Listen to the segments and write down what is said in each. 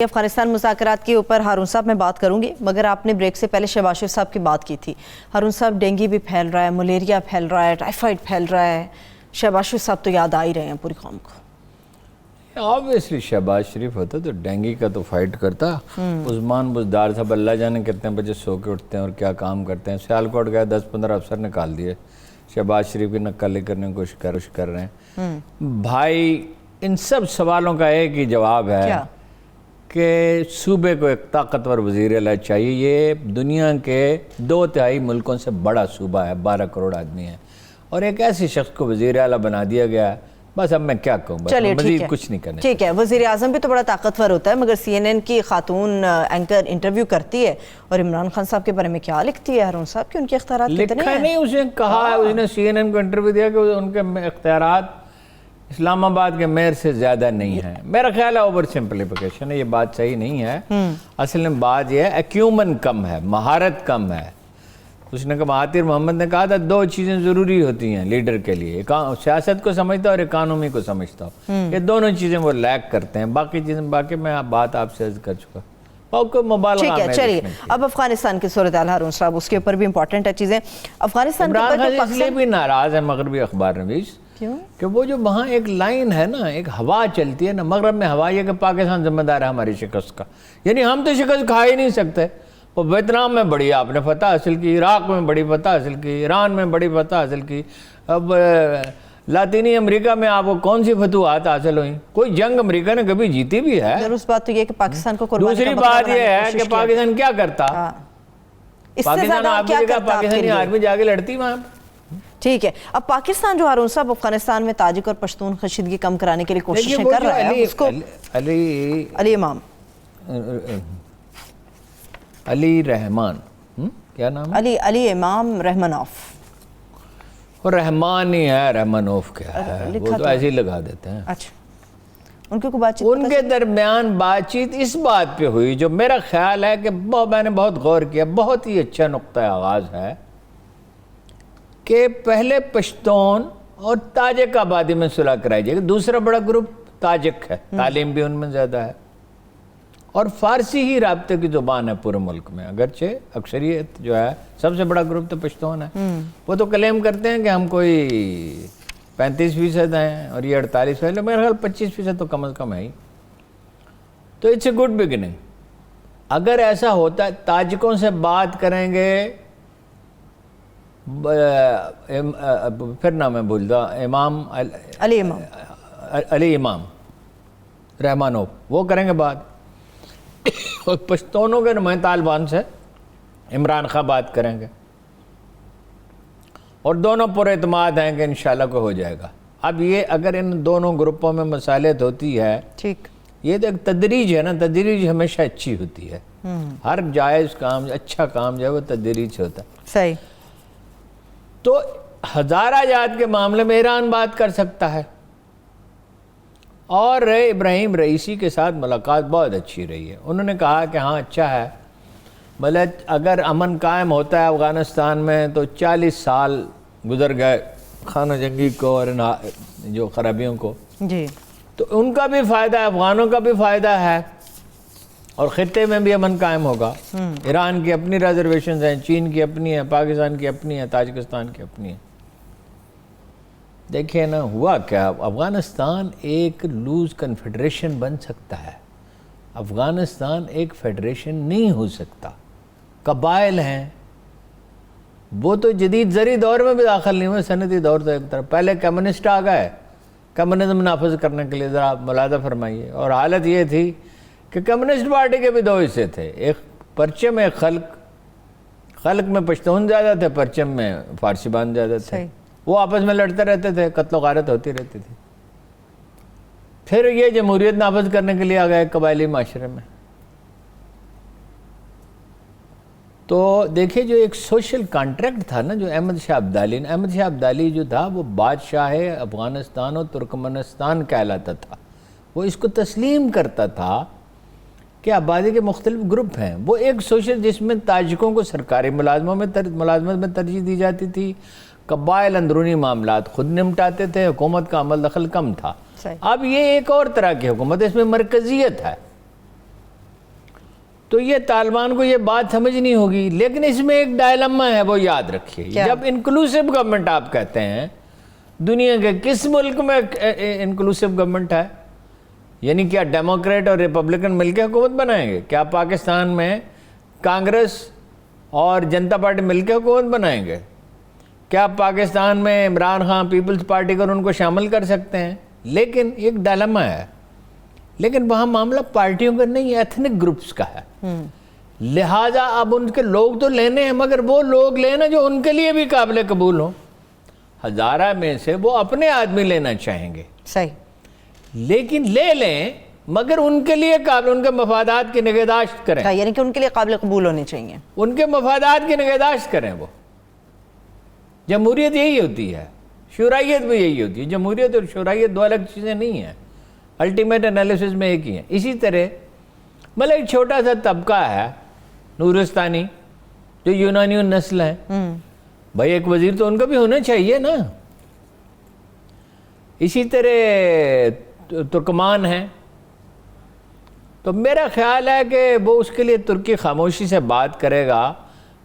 افغانستان مذاکرات کے اوپر ہارون صاحب میں بات کروں گی، مگر آپ نے بریک سے پہلے شہباز شریف صاحب کی بات کی تھی۔ ہارون صاحب، ڈینگی بھی پھیل رہا ہے، ملیریا پھیل رہا ہے، ٹائیفائڈ پھیل رہا ہے، شہباز شریف صاحب تو یاد آ ہی رہے ہیں پوری قوم کو۔ آبویسلی شہباز شریف ہوتا تو ڈینگی کا تو فائٹ کرتا۔ عثمان بزدار صاحب اللہ جانے کتنے بجے سو کے اٹھتے ہیں اور کیا کام کرتے ہیں۔ سیالکوٹ گئے 10-15 افسر نکال دیے، شہباز شریف کی نقل کرنے کی کوشش کر رہے ہیں۔ بھائی ان سب سوالوں کا ایک ہی جواب ہے کہ صوبے کو ایک طاقتور وزیر اعلیٰ چاہیے۔ یہ دنیا کے 2/3 ملکوں سے بڑا صوبہ ہے، 12 کروڑ آدمی ہیں، اور ایک ایسے شخص کو وزیر اعلیٰ بنا دیا گیا ہے۔ بس اب میں کیا کہوں، بس مزید کچھ نہیں کرنا۔ ٹھیک ہے، وزیر اعظم بھی تو بڑا طاقتور ہوتا ہے، مگر CNN کی خاتون اینکر انٹرویو کرتی ہے اور عمران خان صاحب کے بارے میں کیا لکھتی ہے ہارون صاحب کہ ان کے اختیارات کتنے ہیں؟ لکھا نہیں، اس نے کہا ہے، اس نے CNN کو انٹرویو دیا کہ ان کے اختیارات اسلام آباد کے میئر سے زیادہ نہیں ہیں۔ میرا خیال ہے اوور سمپلیفیکیشن ہے، یہ بات صحیح نہیں ہے۔ اصل میں بات یہ ہے ایکیومن کم ہے، مہارت کم ہے۔ اس نے کہا، مہاتیر محمد نے کہا تھا 2 چیزیں ضروری ہوتی ہیں لیڈر کے لیے، سیاست کو سمجھتا اور اکانومی کو سمجھتا ہو۔ یہ دونوں چیزیں وہ لیک کرتے ہیں، باقی میں بات آپ سے عرض کر چکا۔ ٹھیک ہے، چلیے اب افغانستان کی صورتحال ہارون صاحب، اس کے اوپر بھی امپورٹنٹ ہے چیزیں۔ افغانستان اس لیے بھی ناراض ہے مغربی اخبار نویس کہ وہ جو وہاں ایک لائن ہے نا، ایک ہوا چلتی ہے نا مغرب میں، ہوا یہ کہ پاکستان ذمہ دار ہے ہماری شکست کا، یعنی ہم تو شکست کھا ہی نہیں سکتے۔ وہ ویتنام میں بڑی آپ نے فتح حاصل کی، عراق میں بڑی فتح حاصل کی، ایران میں بڑی فتح حاصل کی، اب لاطینی امریکہ میں آپ کو کون سی فتوحات حاصل ہوئیں؟ کوئی جنگ امریکہ نے کبھی جیتی بھی ہے؟ اس بات تو یہ کہ پاکستان کو دوسری بات یہ ہے کہ پاکستان کیا کرتا، پاکستانی آرمی جا کے لڑتی وہاں۔ ٹھیک ہے، اب پاکستان جو ہارون صاحب افغانستان میں تاجک اور پشتون کشیدگی کم کرانے کے لیے کوششیں کر رہا ہے، اس کو علی امام علی رحمان، کیا نام ہے؟ علی امام رحمانوف، اور رحمان ہی ہے، رحمانوف کیا ہے، وہ تو ایسے ہی لگا دیتے ہیں۔ اچھا، ان کے درمیان بات چیت اس بات پہ ہوئی جو میرا خیال ہے کہ میں نے بہت غور کیا، بہت ہی اچھا نقطہ آغاز ہے کہ پہلے پشتون اور تاجک آبادی میں صلح کرائی جائے گی۔ دوسرا بڑا گروپ تاجک ہے، تعلیم بھی ان میں زیادہ ہے، اور فارسی ہی رابطے کی زبان ہے پورے ملک میں، اگرچہ اکثریت جو ہے سب سے بڑا گروپ تو پشتون ہے۔ وہ تو کلیم کرتے ہیں کہ ہم کوئی 35% ہیں اور یہ 48%، میرے خیال 25% تو کم از کم ہے ہی۔ تو اٹس اے گڈ بگننگ۔ اگر ایسا ہوتا ہے، تاجکوں سے بات کریں گے، پھر نام میں بھولتا، علی امام رحمانوف، وہ کریں گے بات، اور پشتونوں کے نمائندے طالبان سے عمران خان بات کریں گے، اور دونوں پر اعتماد ہیں کہ انشاءاللہ کو ہو جائے گا۔ اب یہ اگر ان دونوں گروپوں میں مصالحت ہوتی ہے، ٹھیک، یہ تو ایک تدریج ہے نا، تدریج ہمیشہ اچھی ہوتی ہے۔ ہر جائز کام، اچھا کام جو ہے وہ تدریج سے ہوتا ہے۔ صحیح۔ تو ہزارہ جات کے معاملے میں ایران بات کر سکتا ہے، اور ابراہیم رئیسی کے ساتھ ملاقات بہت اچھی رہی ہے۔ انہوں نے کہا کہ ہاں اچھا ہے، بلکہ اگر امن قائم ہوتا ہے افغانستان میں تو 40 سال گزر گئے خانہ جنگی کو اور جو خرابیوں کو، جی، تو ان کا بھی فائدہ ہے، افغانوں کا بھی فائدہ ہے، اور خطے میں بھی امن قائم ہوگا۔ ایران کی اپنی ریزرویشنز ہیں، چین کی اپنی ہیں، پاکستان کی اپنی ہیں، تاجکستان کی اپنی ہیں۔ دیکھیں نا ہوا کیا، افغانستان ایک لوز کنفیڈریشن بن سکتا ہے، افغانستان ایک فیڈریشن نہیں ہو سکتا۔ قبائل ہیں، وہ تو جدید زرعی دور میں بھی داخل نہیں ہوئے، صنعتی دور تو ایک طرف، پہلے کمیونسٹ آ گئے، کمیونزم نافذ کرنے کے لیے، ذرا ملاحظہ فرمائیے۔ اور حالت یہ تھی کہ کمیونسٹ پارٹی کے بھی 2 حصے تھے، ایک پرچم، ایک خلق میں پشتون زیادہ تھے، پرچم میں فارسی بان زیادہ تھے، وہ آپس میں لڑتے رہتے تھے، قتل و غارت ہوتی رہتی تھی۔ پھر یہ جمہوریت نافذ کرنے کے لیے آ گئے قبائلی معاشرے میں۔ تو دیکھیں جو ایک سوشل کانٹریکٹ تھا نا، جو احمد شاہ ابدالی جو تھا، وہ بادشاہ افغانستان اور ترکمنستان کہلاتا تھا۔ وہ اس کو تسلیم کرتا تھا کہ آبادی کے مختلف گروپ ہیں، وہ ایک سوشل جس میں تاجکوں کو سرکاری ملازمت میں ترجیح دی جاتی تھی، قبائل اندرونی معاملات خود نمٹاتے تھے، حکومت کا عمل دخل کم تھا۔ اب یہ ایک اور طرح کی حکومت ہے، اس میں مرکزیت ہے، تو یہ طالبان کو یہ بات سمجھنی ہوگی. لیکن اس میں ایک ڈائلما ہے, وہ یاد رکھیے. جب انکلوسیو گورنمنٹ آپ کہتے ہیں, دنیا کے کس ملک میں انکلوسیو گورنمنٹ ہے؟ یعنی کیا ڈیموکریٹ اور ریپبلکن مل کے حکومت بنائیں گے؟ کیا پاکستان میں کانگریس اور جنتا پارٹی مل کے حکومت بنائیں گے؟ کیا پاکستان میں عمران خان پیپلز پارٹی کو ان کو شامل کر سکتے ہیں؟ لیکن ایک ڈائلما ہے. لیکن وہاں معاملہ پارٹیوں کا نہیں, ایتھنک گروپس کا ہے. لہٰذا اب ان کے لوگ تو لینے ہیں, مگر وہ لوگ لینا جو ان کے لیے بھی قابل قبول ہوں. ہزارہ میں سے وہ اپنے آدمی لینا چاہیں گے, صحیح, لیکن لے لیں مگر ان کے لیے قابل, ان کے مفادات کی نگہداشت کریں. یعنی کہ ان کے لیے قابل قبول ہونے چاہیے, ان کے مفادات کی نگہداشت کریں. وہ جمہوریت یہی ہوتی ہے, شورائیت بھی یہی ہوتی ہے. جمہوریت اور شورائیت دو الگ چیزیں نہیں ہیں, الٹیمیٹ انالیسس میں ایک ہی ہیں. اسی طرح مطلب ایک چھوٹا سا طبقہ ہے نورستانی جو یونانی نسل ہیں, بھائی ایک وزیر تو ان کا بھی ہونا چاہیے نا. اسی طرح ترکمان ہیں. تو میرا خیال ہے کہ وہ اس کے لیے ترکی خاموشی سے بات کرے گا,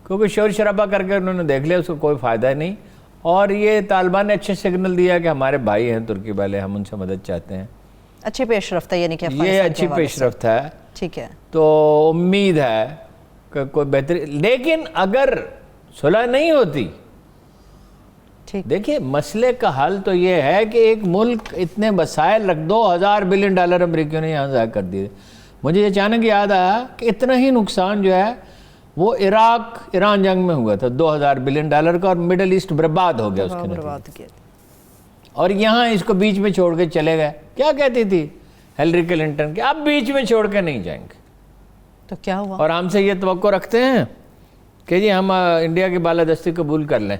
کیونکہ شور شرابہ کر کے انہوں نے دیکھ لیا اس کو کوئی فائدہ نہیں. اور یہ طالبان نے اچھے سگنل دیا کہ ہمارے بھائی ہیں ترکی والے, ہم ان سے مدد چاہتے ہیں. اچھی پیش رفت ہے, یعنی کہ یہ اچھی پیش رفت ہے. ٹھیک ہے, تو امید ہے کہ کوئی بہتری. لیکن اگر صلح نہیں ہوتی, دیکھیں مسئلے کا حل تو یہ ہے کہ ایک ملک اتنے وسائل رکھ, $2000 بلین امریکیوں نے یہاں ضائع کر دیے. مجھے یہ اچانک یاد آیا کہ اتنا ہی نقصان جو ہے وہ عراق ایران جنگ میں ہوا تھا, $2000 بلین کا, اور مڈل ایسٹ برباد ہو گیا اس کے نتیجے. اور یہاں اس کو بیچ میں چھوڑ کے چلے گئے. کیا کہتی تھی ہیلری کلنٹن کہ اب بیچ میں چھوڑ کے نہیں جائیں گے. تو کیا ہوا؟ اور ہم سے یہ توقع رکھتے ہیں کہ جی ہم انڈیا کی بالادستی قبول کر لیں.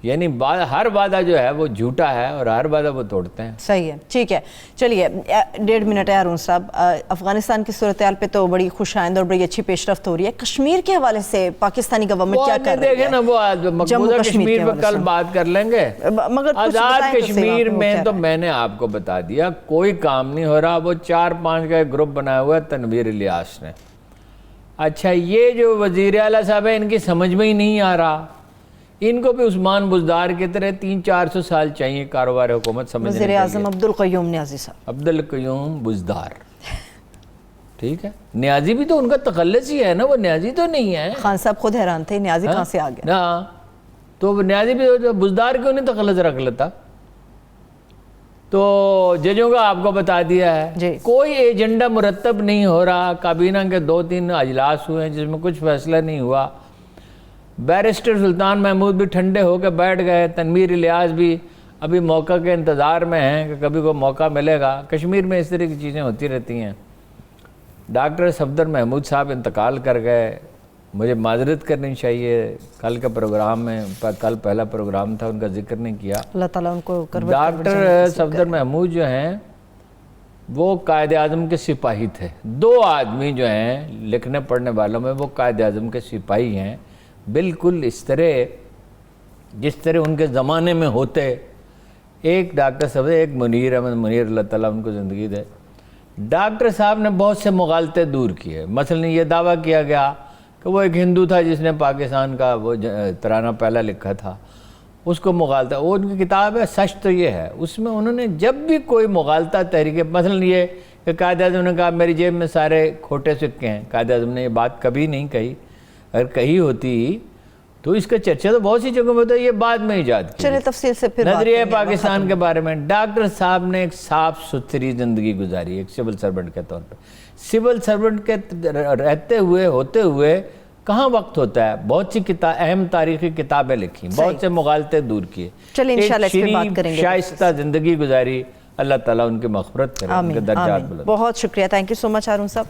یعنی ہر وعدہ جو ہے وہ جھوٹا ہے اور ہر وعدہ وہ توڑتے ہیں. صحیح ہے, ٹھیک ہے. چلیے 1.5 منٹ ہے ہارون صاحب. افغانستان کی صورتحال پہ تو بڑی خوش آئند اور بڑی اچھی پیش رفت ہو رہی ہے. کشمیر کے حوالے سے پاکستانی گورنمنٹ کیا کر رہی ہے؟ دیکھیں نا, وہ مقبوضہ کشمیر پہ کل بات کر لیں گے. مگر آزاد کشمیر میں تو میں نے آپ کو بتا دیا کوئی کام نہیں ہو رہا. وہ 4-5 کا گروپ بنایا ہوا ہے تنویر الیاس نے. اچھا, یہ جو وزیر اعلیٰ صاحب ہے ان کی سمجھ میں ہی نہیں آ رہا. ان کو بھی عثمان بزدار کی طرح 300-400 سال چاہیے کاروبار حکومت سمجھنے کے لیے. وزیر اعظم عبدالقیوم نیازی صاحب, عبدالقیوم بزدار, ٹھیک ہے. نیازی بھی تو ان کا تخلص ہی ہے نا, وہ نیازی تو نہیں ہے. خان صاحب خود حیران تھے نیازی کہاں سے آ گیا. ہاں, تو نیازی بھی بزدار کیوں نہیں تخلص رکھ لیتا. تو ججوں کا آپ کو بتا دیا ہے, کوئی ایجنڈا مرتب نہیں ہو رہا. کابینہ کے 2-3 اجلاس ہوئے ہیں جس میں کچھ فیصلہ نہیں ہوا. بیرسٹر سلطان محمود بھی ٹھنڈے ہو کے بیٹھ گئے. تنویر الیاس بھی ابھی موقع کے انتظار میں ہیں کہ کبھی کوئی موقع ملے گا. کشمیر میں اس طرح کی چیزیں ہوتی رہتی ہیں. ڈاکٹر صفدر محمود صاحب انتقال کر گئے, مجھے معذرت کرنی چاہیے. کل کے پروگرام میں, کل پہلا پروگرام تھا, ان کا ذکر نہیں کیا. اللہ تعالیٰ ان کو ڈاکٹر صفدر محمود جو ہیں وہ قائد اعظم کے سپاہی تھے. 2 آدمی جو ہیں لکھنے پڑھنے والوں میں وہ قائد اعظم کے سپاہی ہیں, بالکل اس طرح جس طرح ان کے زمانے میں ہوتے. ایک ڈاکٹر صاحب, ایک منیر احمد منیر, اللہ تعالیٰ ان کو زندگی دے. ڈاکٹر صاحب نے بہت سے مغالطے دور کیے. مثلا یہ دعویٰ کیا گیا کہ وہ ایک ہندو تھا جس نے پاکستان کا وہ ترانہ پہلا لکھا تھا, اس کو مغالطہ. وہ ان کی کتاب ہے, سچ تو یہ ہے. اس میں انہوں نے جب بھی کوئی مغالطہ تحریک, مثلا یہ کہ قائد اعظم نے کہا میری جیب میں سارے کھوٹے سکے ہیں, قائد اعظم نے یہ بات کبھی نہیں کہی. اگر کہی ہوتی تو اس کا چرچا تو بہت سی جگہوں میں ہوتا ہے, یہ بعد میں ایجاد کی. چلے تفصیل سے پھر نظریہ پاکستان کے بارے میں. ڈاکٹر صاحب نے ایک صاف ستھری زندگی گزاری ایک سول سرونٹ کے طور پر. سول سرونٹ کے رہتے ہوئے ہوتے ہوئے کہاں وقت ہوتا ہے, بہت سی اہم تاریخی کتابیں لکھی, بہت سے مغالطے دور کیے, ایک شائستہ زندگی گزاری. اللہ تعالیٰ ان کی مغفرت کرے, ان کے درجات بلند. بہت شکریہ, تھینک یو سو مچ ہارون صاحب.